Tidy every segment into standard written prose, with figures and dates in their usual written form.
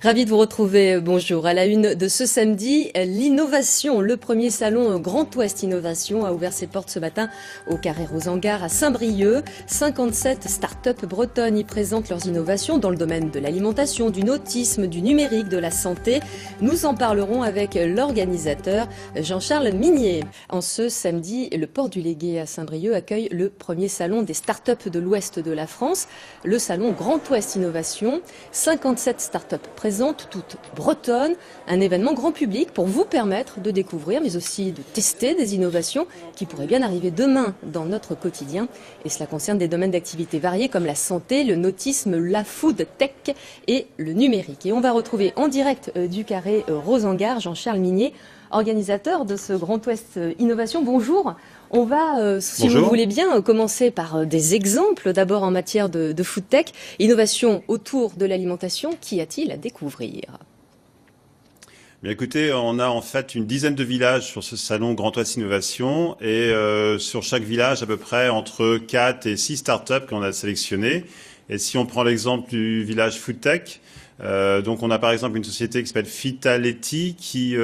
Ravi de vous retrouver. Bonjour. À la une de ce samedi, l'innovation. Le premier salon Grand Ouest Innovation a ouvert ses portes ce matin au Carré Rosengar à Saint-Brieuc. 57 start-up bretonnes y présentent leurs innovations dans le domaine de l'alimentation, du nautisme, du numérique, de la santé. Nous en parlerons avec l'organisateur Jean-Charles Minier. En ce samedi, le port du Légué à Saint-Brieuc accueille le premier salon des start-up de l'ouest de la France, le salon Grand Ouest Innovation. 57 start-up présente, toute bretonne, un événement grand public pour vous permettre de découvrir, mais aussi de tester des innovations qui pourraient bien arriver demain dans notre quotidien. Et cela concerne des domaines d'activité variés comme la santé, le nautisme, la food tech et le numérique. Et on va retrouver en direct du Carré Rosengar Jean-Charles Minier, organisateur de ce Grand Ouest Innovation. Bonjour. On va, si vous voulez bien, commencer par des exemples. D'abord en matière de food tech, innovation autour de l'alimentation. Qu'y a-t-il à découvrir ? Bien, écoutez, on a en fait une dizaine de villages sur ce salon Grand Ouest Innovation et sur chaque village à peu près entre 4 et 6 startups qu'on a sélectionnées. Et si on prend l'exemple du village food tech, donc on a par exemple une société qui s'appelle Vitality qui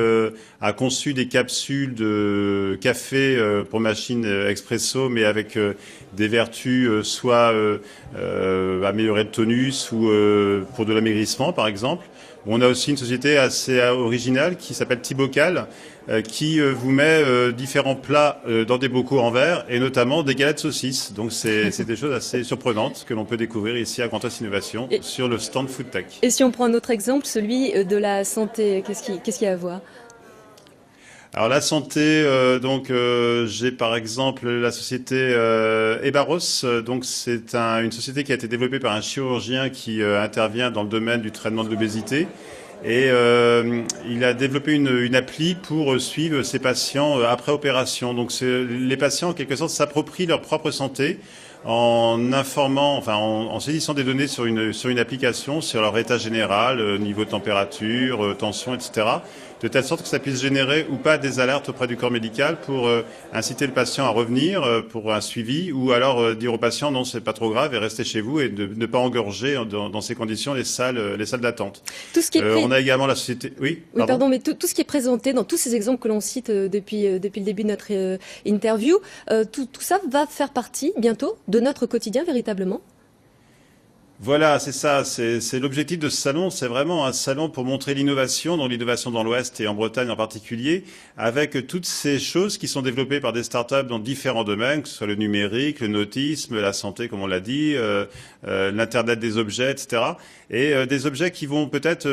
a conçu des capsules de café pour machine expresso, mais avec des vertus soit améliorer le tonus ou pour de l'amaigrissement par exemple. On a aussi une société assez originale qui s'appelle Thibocal, qui vous met différents plats dans des bocaux en verre et notamment des galettes saucisses. Donc c'est des choses assez surprenantes que l'on peut découvrir ici à Grand Ouest Innovation sur le stand Food Tech. Et si on prend un autre exemple, celui de la santé, qu'est-ce qu'il y a à voir ? Alors la santé, j'ai par exemple la société Ebaros. Donc c'est une société qui a été développée par un chirurgien qui intervient dans le domaine du traitement de l'obésité. Et il a développé une appli pour suivre ses patients après opération. Donc les patients en quelque sorte s'approprient leur propre santé en informant, en saisissant des données sur une application, sur leur état général, niveau de température, tension, etc. De telle sorte que ça puisse générer ou pas des alertes auprès du corps médical pour inciter le patient à revenir pour un suivi, ou alors dire au patient non, c'est pas trop grave et restez chez vous et de ne pas engorger dans ces conditions les salles d'attente. Tout ce qui est on a également la société. Oui, pardon, mais tout ce qui est présenté dans tous ces exemples que l'on cite depuis le début de notre interview, tout ça va faire partie bientôt de notre quotidien véritablement. Voilà, c'est ça. C'est l'objectif de ce salon. C'est vraiment un salon pour montrer l'innovation, donc l'innovation dans l'Ouest et en Bretagne en particulier, avec toutes ces choses qui sont développées par des startups dans différents domaines, que ce soit le numérique, le nautisme, la santé, comme on l'a dit, l'Internet des objets, etc. Et des objets qui vont peut-être,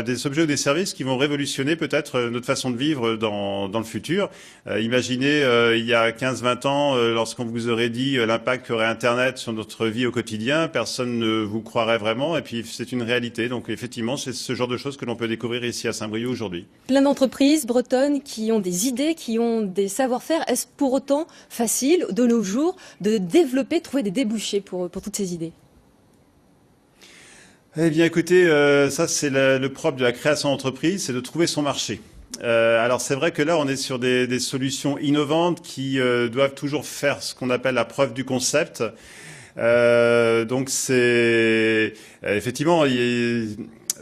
des objets ou des services qui vont révolutionner peut-être notre façon de vivre dans le futur. Imaginez, il y a 15-20 ans, lorsqu'on vous aurait dit l'impact qu'aurait Internet sur notre vie au quotidien, personne ne vous croirait vraiment, et puis c'est une réalité. Donc effectivement, c'est ce genre de choses que l'on peut découvrir ici à Saint-Brieuc aujourd'hui. Plein d'entreprises bretonnes qui ont des idées, qui ont des savoir-faire. Est-ce pour autant facile de nos jours de développer, trouver des débouchés pour toutes ces idées ? Eh bien écoutez, ça c'est le propre de la création d'entreprise, c'est de trouver son marché. Alors c'est vrai que là on est sur des solutions innovantes qui doivent toujours faire ce qu'on appelle la preuve du concept. Donc c'est effectivement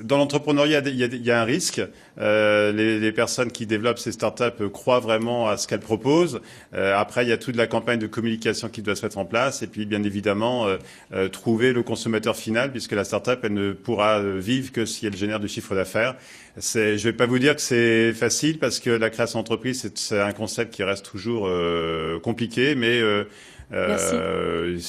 dans l'entrepreneuriat il y a un risque. Les personnes qui développent ces startups croient vraiment à ce qu'elles proposent. Après il y a toute la campagne de communication qui doit se mettre en place et puis bien évidemment trouver le consommateur final, puisque la startup elle ne pourra vivre que si elle génère du chiffre d'affaires. Je vais pas vous dire que c'est facile, parce que la création d'entreprise c'est un concept qui reste toujours compliqué, mais il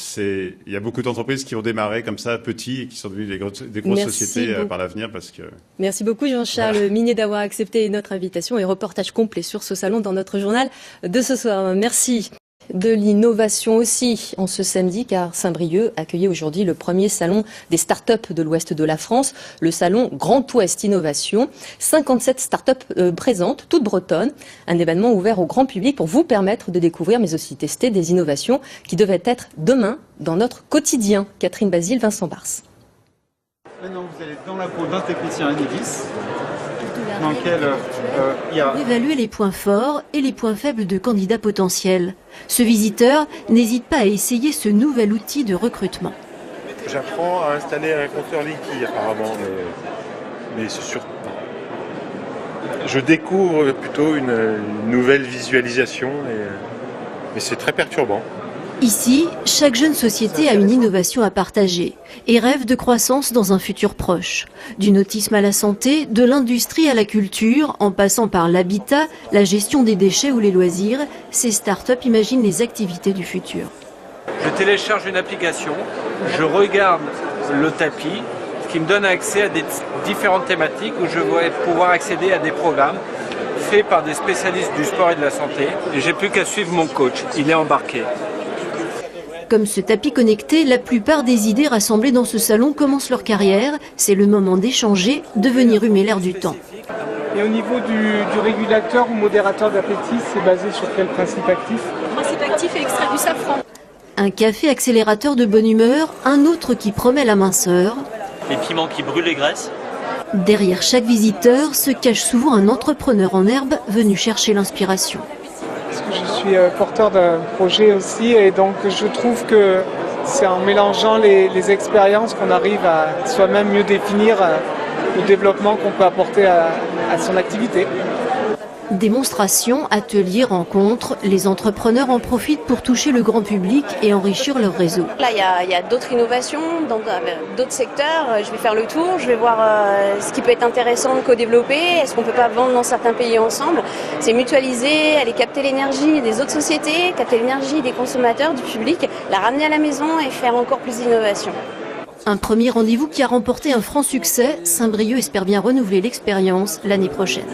y a beaucoup d'entreprises qui ont démarré comme ça petits et qui sont devenues des grosses sociétés par l'avenir, parce que. Merci beaucoup Jean-Charles Minier d'avoir accepté notre invitation et reportage complet sur ce salon dans notre journal de ce soir. Merci. De l'innovation aussi en ce samedi, car Saint-Brieuc accueillait aujourd'hui le premier salon des startups de l'ouest de la France, le salon Grand Ouest Innovation. 57 startups présentes, toutes bretonnes, un événement ouvert au grand public pour vous permettre de découvrir mais aussi tester des innovations qui devaient être demain dans notre quotidien. Catherine Basile, Vincent Bars. Maintenant vous allez dans la peau d'un technicien Enedis, dans lequel il y a... Évaluer les points forts et les points faibles de candidats potentiels. Ce visiteur n'hésite pas à essayer ce nouvel outil de recrutement. J'apprends à installer un compteur liquide apparemment, mais mais c'est sûr. Je découvre plutôt une nouvelle visualisation, mais c'est très perturbant. Ici, chaque jeune société a une innovation à partager et rêve de croissance dans un futur proche. Du nautisme à la santé, de l'industrie à la culture, en passant par l'habitat, la gestion des déchets ou les loisirs, ces startups imaginent les activités du futur. Je télécharge une application, je regarde le tapis, ce qui me donne accès à des différentes thématiques où je vais pouvoir accéder à des programmes faits par des spécialistes du sport et de la santé. Et j'ai plus qu'à suivre mon coach, il est embarqué. Comme ce tapis connecté, la plupart des idées rassemblées dans ce salon commencent leur carrière. C'est le moment d'échanger, de venir humer l'air du temps. Et au niveau du régulateur ou modérateur d'appétit, c'est basé sur quel principe actif? Le principe actif est extrait du safran. Un café accélérateur de bonne humeur, un autre qui promet la minceur. Les piments qui brûlent les graisses. Derrière chaque visiteur se cache souvent un entrepreneur en herbe venu chercher l'inspiration. Je suis porteur d'un projet aussi et donc je trouve que c'est en mélangeant les expériences qu'on arrive à soi-même mieux définir le développement qu'on peut apporter à son activité. Démonstrations, ateliers, rencontres, les entrepreneurs en profitent pour toucher le grand public et enrichir leur réseau. Là, il y a d'autres innovations dans d'autres secteurs. Je vais faire le tour, je vais voir ce qui peut être intéressant de co-développer. Est-ce qu'on ne peut pas vendre dans certains pays ensemble? C'est mutualiser, aller capter l'énergie des autres sociétés, capter l'énergie des consommateurs, du public, la ramener à la maison et faire encore plus d'innovation. Un premier rendez-vous qui a remporté un franc succès. Saint-Brieuc espère bien renouveler l'expérience l'année prochaine.